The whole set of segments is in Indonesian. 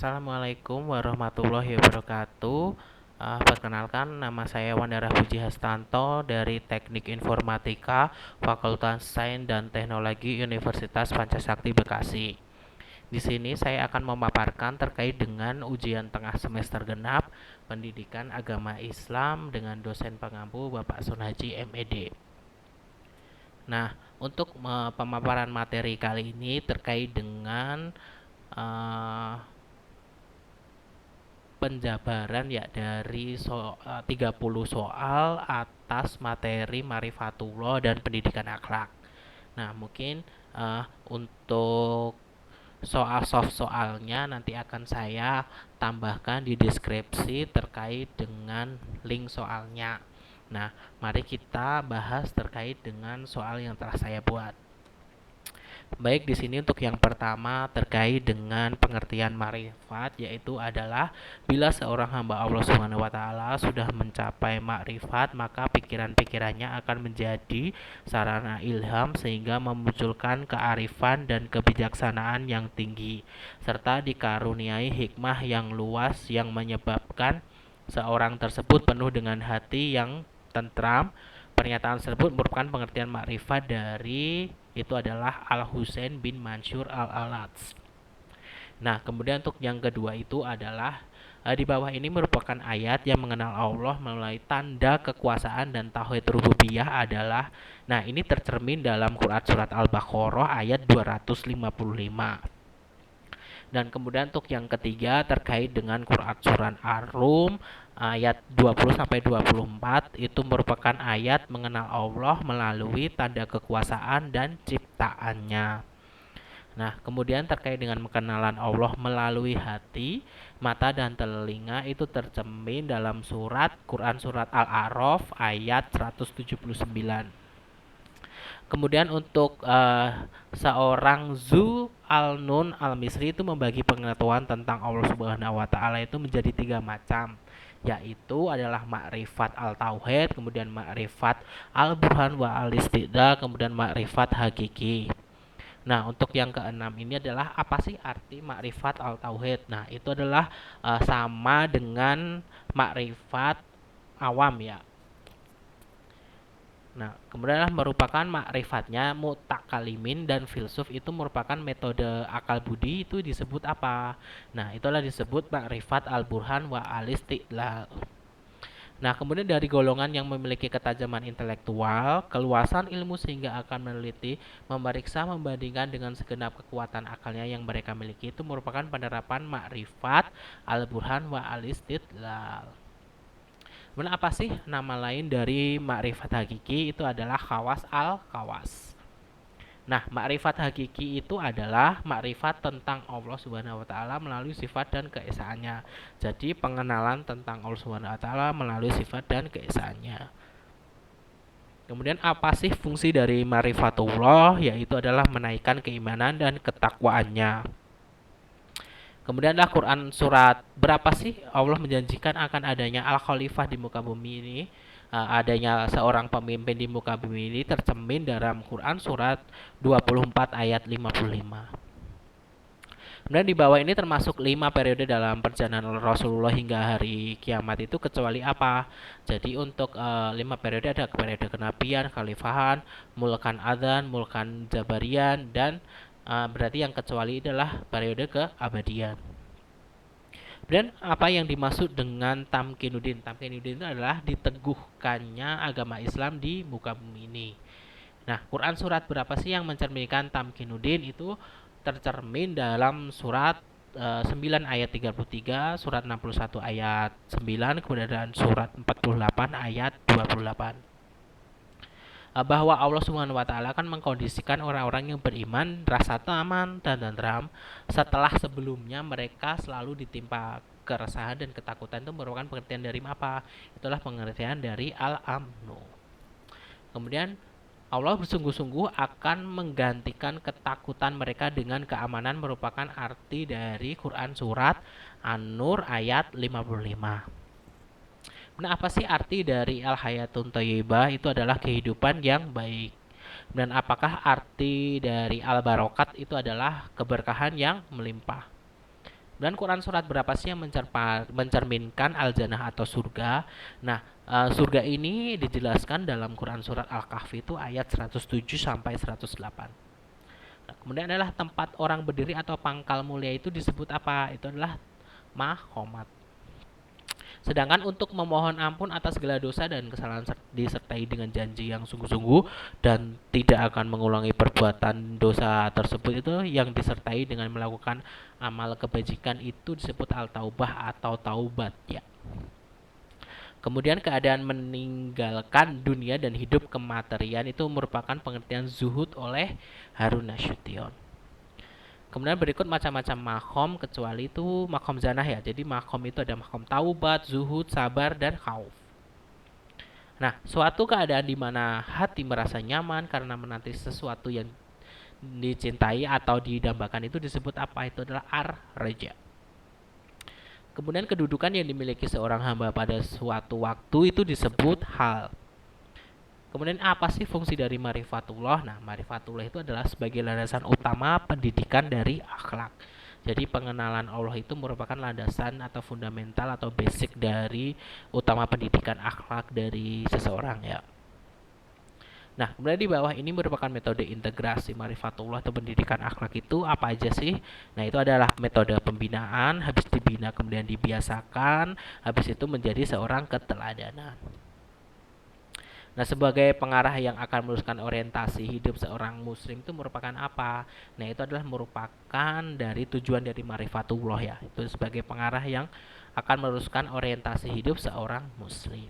Assalamualaikum warahmatullahi wabarakatuh. Perkenalkan, nama saya Wandara Puji Hastanto dari Teknik Informatika, Fakultas Sains dan Teknologi Universitas Pancasakti Bekasi. Di sini saya akan memaparkan terkait dengan ujian tengah semester genap Pendidikan Agama Islam dengan dosen pengampu Bapak Sunhaji MED. Nah, untuk pemaparan materi kali ini terkait dengan eh, penjabaran ya dari 30 soal atas materi Marifatullah dan pendidikan akhlak. Nah, mungkin untuk soal soft soalnya nanti akan saya tambahkan di deskripsi terkait dengan link soalnya. Nah, mari kita bahas terkait dengan soal yang telah saya buat. Baik, di sini untuk yang pertama terkait dengan pengertian makrifat, yaitu adalah bila seorang hamba Allah Subhanahu wa taala sudah mencapai makrifat, maka pikiran-pikirannya akan menjadi sarana ilham sehingga memunculkan kearifan dan kebijaksanaan yang tinggi serta dikaruniai hikmah yang luas yang menyebabkan seorang tersebut penuh dengan hati yang tentram. Pernyataan tersebut merupakan pengertian makrifat dari itu adalah Al-Husain bin Mansur Al-Alatz. Nah, kemudian untuk yang kedua itu adalah di bawah ini merupakan ayat yang mengenal Allah melalui tanda kekuasaan dan tauhid rububiyah adalah. Nah, ini tercermin dalam Quran surat Al-Baqarah ayat 255. Dan kemudian untuk yang ketiga terkait dengan Quran surat Ar-Rum ayat 20 sampai 24 itu merupakan ayat mengenal Allah melalui tanda kekuasaan dan ciptaannya. Nah, kemudian terkait dengan pengenalan Allah melalui hati, mata dan telinga itu tercermin dalam surat Quran surat Al-A'raf ayat 179. Kemudian untuk seorang Zu Al-Nun Al-Misri itu membagi pengetahuan tentang Allah Subhanahu wa taala itu menjadi 3 macam, yaitu adalah makrifat al-tauhid, kemudian makrifat al-burhan wa al-istiqda, kemudian makrifat hakiki. Nah, untuk yang keenam ini adalah apa sih arti makrifat al-tauhid? Nah, itu adalah sama dengan makrifat awam ya. Nah, kemudian merupakan makrifatnya mutakalimin dan filsuf itu merupakan metode akal budi itu disebut apa? Nah, itulah disebut makrifat al-burhan wa al-istiqlal. Nah, kemudian dari golongan yang memiliki ketajaman intelektual, keluasan ilmu sehingga akan meneliti, memeriksa, membandingkan dengan segenap kekuatan akalnya yang mereka miliki itu merupakan penerapan makrifat al-burhan wa al-istidlal. Kemudian apa sih nama lain dari makrifat hakiki? Itu adalah khawas al-khawas. Nah, makrifat hakiki itu adalah makrifat tentang Allah Subhanahu wa taala melalui sifat dan keesaannya. Jadi, pengenalan tentang Allah Subhanahu wa taala melalui sifat dan keesaannya. Kemudian apa sih fungsi dari marifatullah? Yaitu adalah menaikkan keimanan dan ketakwaannya. Kemudian adalah Quran surat berapa sih Allah menjanjikan akan adanya al-khalifah di muka bumi ini? Adanya seorang pemimpin di muka bumi ini tercermin dalam Quran surat 24 ayat 55. Kemudian di bawah ini termasuk 5 periode dalam perjalanan Rasulullah hingga hari kiamat itu kecuali apa? Jadi untuk 5 periode ada periode kenabian, khalifahan, mulkan adzan, mulkan jabarian, dan berarti yang kecuali adalah periode keabadian. Dan apa yang dimaksud dengan tamkinuddin? Tamkinuddin itu adalah diteguhkannya agama Islam di muka bumi ini. Nah, Quran surat berapa sih yang mencerminkan tamkinuddin? Itu tercermin dalam surat 9 ayat 33, surat 61 ayat 9, kemudian surat 48 ayat 28. Bahwa Allah Subhanahu wa taala akan mengkondisikan orang-orang yang beriman rasa aman dan tentram setelah sebelumnya mereka selalu ditimpa keresahan dan ketakutan. Itu merupakan pengertian dari apa? Itulah pengertian dari al-amnu. Kemudian Allah bersungguh-sungguh akan menggantikan ketakutan mereka dengan keamanan merupakan arti dari Quran surat An-Nur ayat 55. Nah, apa sih arti dari al-hayatun thayyibah? Itu adalah kehidupan yang baik. Dan apakah arti dari al-barokat? Itu adalah keberkahan yang melimpah. Dan Quran surat berapa sih yang mencerminkan al-jannah atau surga? Nah, surga ini dijelaskan dalam Quran surat Al-Kahfi itu ayat 107 sampai 108. Nah, kemudian adalah tempat orang berdiri atau pangkal mulia itu disebut apa? Itu adalah mahomat. Sedangkan untuk memohon ampun atas segala dosa dan kesalahan disertai dengan janji yang sungguh-sungguh dan tidak akan mengulangi perbuatan dosa tersebut itu yang disertai dengan melakukan amal kebajikan itu disebut al-taubah atau taubat ya. Kemudian keadaan meninggalkan dunia dan hidup kematerian itu merupakan pengertian zuhud oleh Harun Nasution. Kemudian berikut macam-macam makom kecuali itu makom zanah ya. Jadi makom itu ada makom taubat, zuhud, sabar, dan khauf. Nah, suatu keadaan di mana hati merasa nyaman karena menanti sesuatu yang dicintai atau didambakan itu disebut apa? Itu adalah ar-raja. Kemudian kedudukan yang dimiliki seorang hamba pada suatu waktu itu disebut hal. Kemudian apa sih fungsi dari marifatullah? Nah, marifatullah itu adalah sebagai landasan utama pendidikan dari akhlak. Jadi pengenalan Allah itu merupakan landasan atau fundamental atau basic dari utama pendidikan akhlak dari seseorang ya. Nah, kemudian di bawah ini merupakan metode integrasi marifatullah atau pendidikan akhlak itu apa aja sih? Nah, itu adalah metode pembinaan, habis dibina kemudian dibiasakan, habis itu menjadi seorang keteladanan. Nah, sebagai pengarah yang akan meluruskan orientasi hidup seorang muslim itu merupakan apa? Nah, itu adalah merupakan dari tujuan dari marifatullah ya. Itu sebagai pengarah yang akan meluruskan orientasi hidup seorang muslim.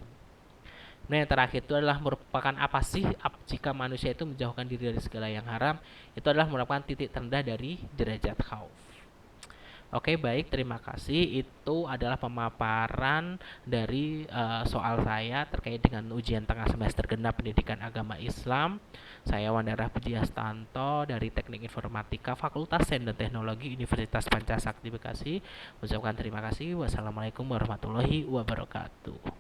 Nah, yang terakhir itu adalah merupakan apa sih jika manusia itu menjauhkan diri dari segala yang haram? Itu adalah merupakan titik terendah dari derajat khauf. Oke, baik, terima kasih. Itu adalah pemaparan dari soal saya terkait dengan ujian tengah semester genap Pendidikan Agama Islam. Saya Wandara Pujiastanto dari Teknik Informatika Fakultas Sains dan Teknologi Universitas Pancasakti Bekasi. Ucapkan terima kasih. Wassalamualaikum warahmatullahi wabarakatuh.